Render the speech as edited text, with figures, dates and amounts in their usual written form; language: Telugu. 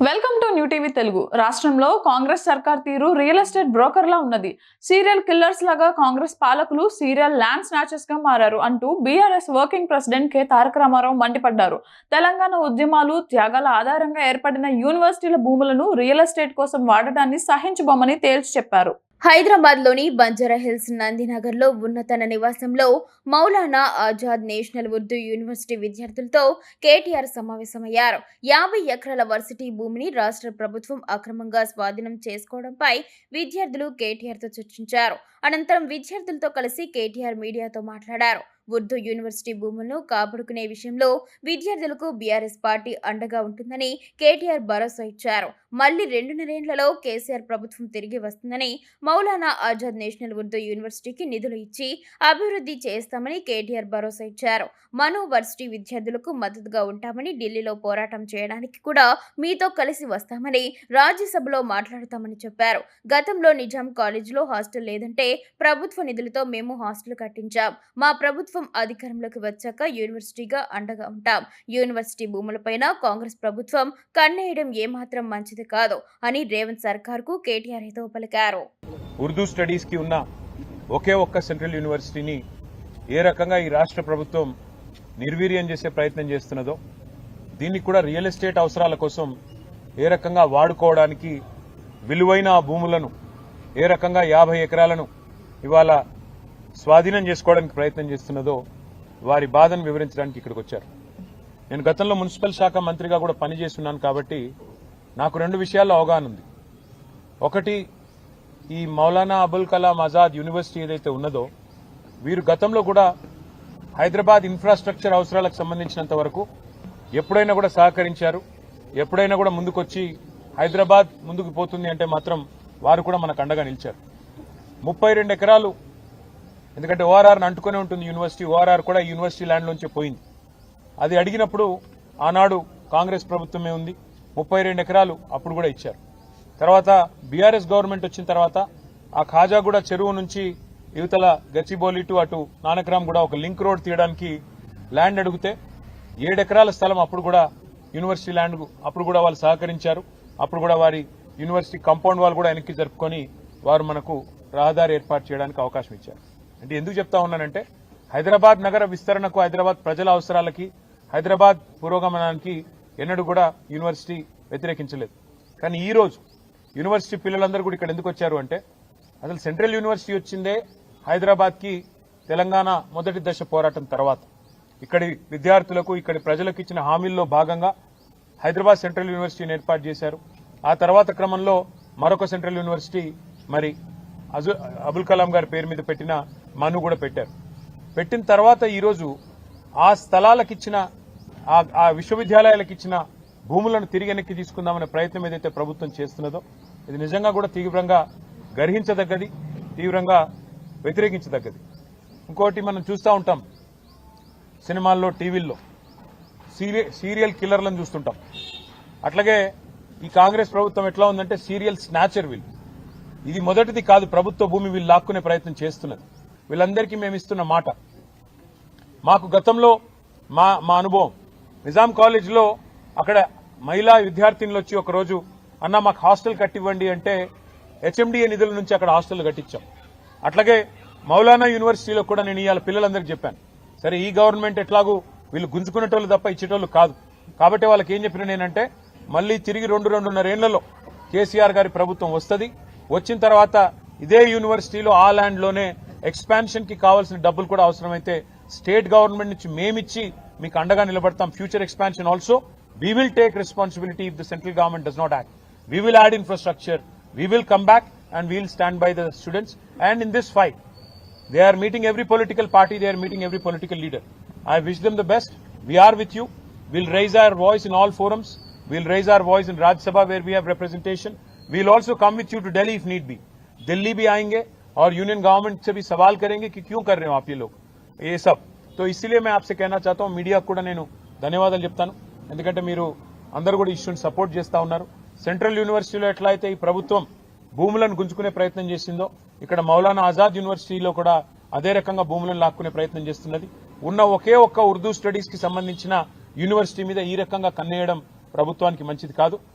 Welcome to new TV Telugu. రాష్ట్రంలో కాంగ్రెస్ సర్కార్ తీరు రియల్ ఎస్టేట్ బ్రోకర్లా ఉన్నది. సీరియల్ కిల్లర్స్ లాగా కాంగ్రెస్ పాలకులు సీరియల్ ల్యాండ్ స్నాచర్స్ గా మారారు అంటూ బీఆర్ఎస్ వర్కింగ్ ప్రెసిడెంట్ కె తారక రామారావు మండిపడ్డారు. తెలంగాణ ఉద్యమాలు, త్యాగాల ఆధారంగా ఏర్పడిన యూనివర్సిటీల భూములను రియల్ ఎస్టేట్ కోసం వాడడాన్ని సహించబోమని తేల్చి చెప్పారు. హైదరాబాద్లోని బంజారాహిల్స్ నందినగర్లో ఉన్న తన నివాసంలో మౌలానా ఆజాద్ నేషనల్ ఉర్దూ యూనివర్సిటీ విద్యార్థులతో కేటీఆర్ సమావేశమయ్యారు. 50 ఎకరాల వర్సిటీ భూమిని రాష్ట్ర ప్రభుత్వం అక్రమంగా స్వాధీనం చేసుకోవడంపై విద్యార్థులు కేటీఆర్తో చర్చించారు. అనంతరం విద్యార్థులతో కలిసి కేటీఆర్ మీడియాతో మాట్లాడారు. ఉర్దూ యూనివర్సిటీ భూములను కాపాడుకునే విషయంలో విద్యార్థులకు బీఆర్ఎస్ పార్టీ అండగా ఉంటుందని కేటీఆర్ భరోసా ఇచ్చారు. మళ్లీ 2.5 ఏళ్లలో కేసీఆర్ ప్రభుత్వం తిరిగి వస్తుందని, మౌలానా ఆజాద్ నేషనల్ ఉర్దూ యూనివర్సిటీకి నిధులు ఇచ్చి అభివృద్ధి చేస్తామని కేటీఆర్ భరోసా ఇచ్చారు. మను వర్సిటీ విద్యార్థులకు మద్దతుగా ఉంటామని, ఢిల్లీలో పోరాటం చేయడానికి కూడా మీతో కలిసి వస్తామని, రాజ్యసభలో మాట్లాడతామని చెప్పారు. గతంలో నిజాం కాలేజీలో హాస్టల్ లేదంటే ప్రభుత్వ నిధులతో మేము హాస్టల్ కట్టించాం. మా ప్రభుత్వం అధికారంలోకి వచ్చాక యూనివర్సిటీగా అండగా ఉంటాం. యూనివర్సిటీ భూములపైన కాంగ్రెస్ ప్రభుత్వం కన్నేయడం ఏమాత్రం మంచిది కాదు అని రేవంత్ సర్కార్ కు కేటీఆర్ హితవు పలికారు. ఉర్దూ స్టడీస్ కి ఉన్న ఒకే ఒక్క సెంట్రల్ యూనివర్సిటీని ఏ రకంగా ఈ రాష్ట్ర ప్రభుత్వం నిర్వీర్యం చేసే ప్రయత్నం చేస్తున్నదో, దీన్ని కూడా రియల్ ఎస్టేట్ అవసరాల కోసం ఏ రకంగా వాడుకోవడానికి విలువైన భూములను ఏ రకంగా 50 ఎకరాలను ఇవాళ స్వాధీనం చేసుకోవడానికి ప్రయత్నం చేస్తున్నదో వారి బాధను వివరించడానికి ఇక్కడికి వచ్చారు. నేను గతంలో మున్సిపల్ శాఖ మంత్రిగా కూడా పనిచేస్తున్నాను కాబట్టి నాకు 2 విషయాల్లో అవగాహన ఉంది. ఒకటి, ఈ మౌలానా అబుల్ కలాం ఆజాద్ యూనివర్సిటీ ఏదైతే ఉన్నదో, వీరు గతంలో కూడా హైదరాబాద్ ఇన్ఫ్రాస్ట్రక్చర్ అవసరాలకు సంబంధించినంత వరకు ఎప్పుడైనా కూడా సహకరించారు. ఎప్పుడైనా కూడా ముందుకొచ్చి హైదరాబాద్ ముందుకు పోతుంది అంటే మాత్రం వారు కూడా మనకు అండగా నిలిచారు. 32 ఎకరాలు, ఎందుకంటే ఓఆర్ఆర్ని అంటుకునే ఉంటుంది యూనివర్సిటీ, ఓఆర్ఆర్ కూడా యూనివర్సిటీ ల్యాండ్లోంచి పోయింది. అది అడిగినప్పుడు ఆనాడు కాంగ్రెస్ ప్రభుత్వమే ఉంది, 32 ఎకరాలు అప్పుడు కూడా ఇచ్చారు. తర్వాత బీఆర్ఎస్ గవర్నమెంట్ వచ్చిన తర్వాత ఆ ఖాజాగూడ చెరువు నుంచి యువతల గచ్చిబౌలి టు అటు నానక్రామ్ కూడా ఒక లింక్ రోడ్ తీయడానికి ల్యాండ్ అడిగితే 7 ఎకరాల స్థలం అప్పుడు కూడా యూనివర్సిటీ ల్యాండ్ అప్పుడు కూడా వాళ్ళు సహకరించారు. అప్పుడు కూడా వారి యూనివర్సిటీ కాంపౌండ్ వాళ్ళు కూడా వెనక్కి జరుపుకొని వారు మనకు రహదారి ఏర్పాటు చేయడానికి అవకాశం ఇచ్చారు. అంటే ఎందుకు చెప్తా ఉన్నానంటే, హైదరాబాద్ నగర విస్తరణకు, హైదరాబాద్ ప్రజల అవసరాలకి, హైదరాబాద్ పురోగమనానికి ఎన్నడూ కూడా యూనివర్సిటీ వ్యతిరేకించలేదు. కానీ ఈ రోజు యూనివర్సిటీ పిల్లలందరూ కూడా ఇక్కడ ఎందుకు వచ్చారు అంటే, అసలు సెంట్రల్ యూనివర్సిటీ వచ్చిందే హైదరాబాద్కి తెలంగాణ మొదటి దశ పోరాటం తర్వాత ఇక్కడి విద్యార్థులకు, ఇక్కడి ప్రజలకు ఇచ్చిన హామీల్లో భాగంగా హైదరాబాద్ సెంట్రల్ యూనివర్సిటీని ఏర్పాటు చేశారు. ఆ తర్వాత క్రమంలో మరొక సెంట్రల్ యూనివర్సిటీ మరి అబుల్ కలాం గారి పేరు మీద పెట్టిన మను కూడా పెట్టారు. పెట్టిన తర్వాత ఈరోజు ఆ స్థలాలకిచ్చిన, ఆ విశ్వవిద్యాలయాలకు ఇచ్చిన భూములను తిరిగి వెనక్కి తీసుకుందామనే ప్రయత్నం ఏదైతే ప్రభుత్వం చేస్తున్నదో, ఇది నిజంగా కూడా తీవ్రంగా గర్హించదగ్గది, తీవ్రంగా వ్యతిరేకించదగ్గది. ఇంకోటి, మనం చూస్తూ ఉంటాం సినిమాల్లో, టీవీల్లో సీరియల్ కిల్లర్లను చూస్తుంటాం. అట్లాగే ఈ కాంగ్రెస్ ప్రభుత్వం ఎట్లా ఉందంటే సీరియల్ స్నాచర్ వీళ్ళు. ఇది మొదటిది కాదు, ప్రభుత్వ భూమి వీళ్ళు లాక్కునే ప్రయత్నం చేస్తున్నది. వీళ్ళందరికీ మేము ఇస్తున్న మాట, మాకు గతంలో మా అనుభవం, నిజాం కాలేజీలో అక్కడ మహిళా విద్యార్థినులు వచ్చి ఒకరోజు అన్న మాకు హాస్టల్ కట్టివ్వండి అంటే హెచ్ఎండిఏ నిధుల నుంచి అక్కడ హాస్టల్ కట్టించాం. అట్లాగే మౌలానా యూనివర్సిటీలో కూడా నేను ఇవాళ పిల్లలందరికీ చెప్పాను, సరే ఈ గవర్నమెంట్ ఎట్లాగూ వీళ్ళు గుంజుకునేటోళ్ళు తప్ప ఇచ్చేటోళ్ళు కాదు కాబట్టి వాళ్ళకి ఏం చెప్పిన నేనంటే, మళ్లీ తిరిగి 2-2.5 ఏళ్లలో కేసీఆర్ గారి ప్రభుత్వం వస్తుంది. వచ్చిన తర్వాత ఇదే యూనివర్సిటీలో ఆ ల్యాండ్ లోనే ఎక్స్పాన్షన్ కి కావాల్సిన డబ్బులు కూడా అవసరమైతే స్టేట్ గవర్నమెంట్ నుంచి మేమిచ్చి మీకు అండగా నిలబడతాం. Future expansion also we will take responsibility if the central government does not act. We will add infrastructure, we will come back and we will stand by the students. And in this fight, they are meeting every political party, they are meeting every political leader. I wish them the best. We are with you. We'll raise our voice in all forums. We'll raise our voice in Rajya Sabha where we have representation. We'll also come with you to Delhi if need be. Delhi भी आएंगे और यूनियन गवर्नमेंट से भी सवाल करेंगे कि क्यों कर रहे हो आप ये लोग ये सब. तो इसलिए मैं आपसे कहना चाहता हूं, మీడియా కూడా నేను ధన్యవాదాలు చెప్తాను. ఎందుకంటే మీరు అందరూ కూడా ఇష్యూని సపోర్ట్ చేస్తా ఉన్నారు. సెంట్రల్ యూనివర్సిటీలో ఎట్లా అయితే ఈ ప్రభుత్వం భూములను గుంజుకునే ప్రయత్నం చేసిందో, ఇక్కడ మౌలానా ఆజాద్ యూనివర్సిటీలో కూడా అదే రకంగా భూములను లాక్కునే ప్రయత్నం చేస్తున్నది. ఉన్న ఒకే ఒక్క ఉర్దూ స్టడీస్ కి సంబంధించిన యూనివర్సిటీ మీద ఈ రకంగా కన్నేయడం ప్రభుత్వానికి మంచిది కాదు.